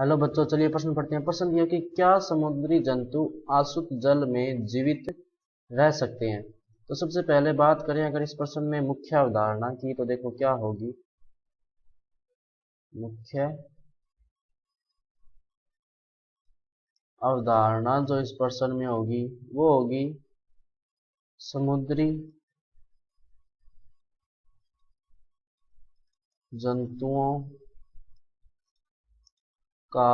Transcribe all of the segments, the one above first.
Hello बच्चों, चलिए प्रश्न पढ़ते हैं। प्रश्न यह कि क्या समुद्री जंतु आसुत जल में जीवित रह सकते हैं। तो सबसे पहले बात करें अगर इस प्रश्न में मुख्य अवधारणा की, तो देखो क्या होगी। मुख्य अवधारणा जो इस प्रश्न में होगी वो होगी समुद्री जंतुओं का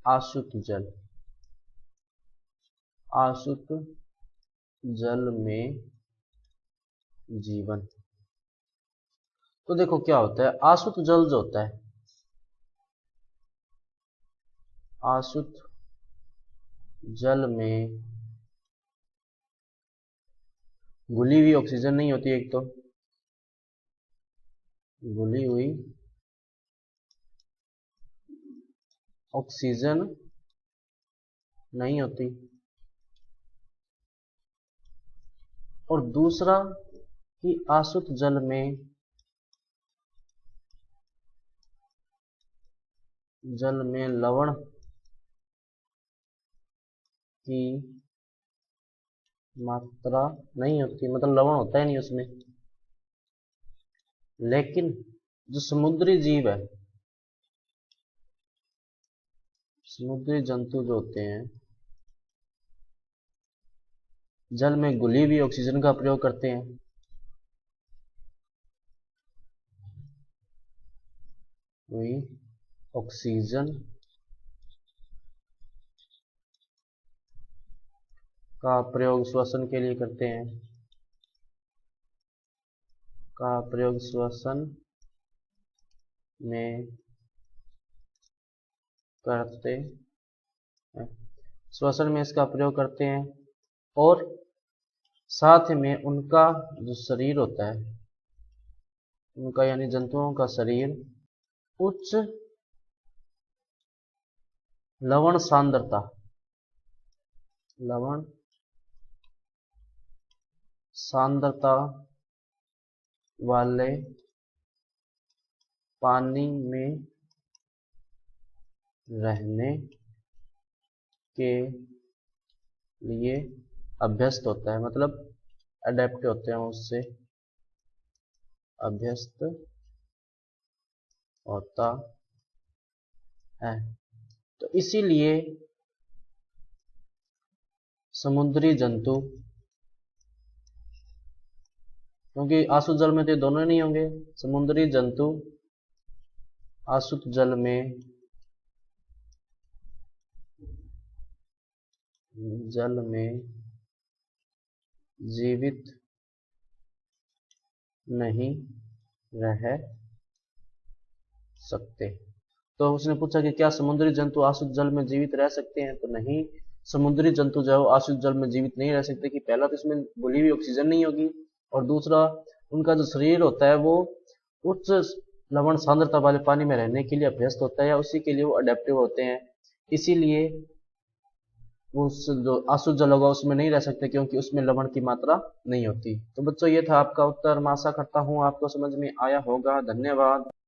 आसुत जल में जीवन। तो देखो क्या होता है, आसुत जल जो होता है, आसुत जल में घुली हुई ऑक्सीजन नहीं होती। एक तो घुली हुई ऑक्सीजन नहीं होती, और दूसरा कि आसुत जल में लवण की मात्रा नहीं होती, मतलब लवण होता ही नहीं उसमें। लेकिन जो समुद्री जीव है, समुद्री जंतु जो होते हैं जल में घुली हुई ऑक्सीजन का प्रयोग करते हैं। वही ऑक्सीजन का प्रयोग श्वसन के लिए करते हैं, श्वसन में करते हैं, श्वसन में इसका प्रयोग करते हैं। और साथ में उनका जो शरीर होता है, उनका यानी जंतुओं का शरीर उच्च लवण सांद्रता वाले पानी में रहने के लिए अभ्यस्त होता है, मतलब अडेप्ट होते हैं, उससे अभ्यस्त होता है। तो इसीलिए समुद्री जंतु, क्योंकि आसुत जल में तो दोनों नहीं होंगे, समुद्री जंतु आसुत जल में जीवित नहीं रह सकते। तो उसने पूछा कि क्या समुद्री जंतु आसुत जल में जीवित रह सकते हैं। तो नहीं, समुद्री जंतु जो है आसुत जल में जीवित नहीं रह सकते। कि पहला तो इसमें घुली हुई ऑक्सीजन नहीं होगी, और दूसरा उनका जो शरीर होता है वो उच्च लवण सांद्रता वाले पानी में रहने के लिए अभ्यस्त होता है, या उसी के लिए वो अडेप्टिव होते हैं। इसीलिए वो जो आसुत जल होगा उसमें नहीं रह सकते, क्योंकि उसमें लवण की मात्रा नहीं होती। तो बच्चों, ये था आपका उत्तर। मैं आशा करता हूँ आपको समझ में आया होगा। धन्यवाद।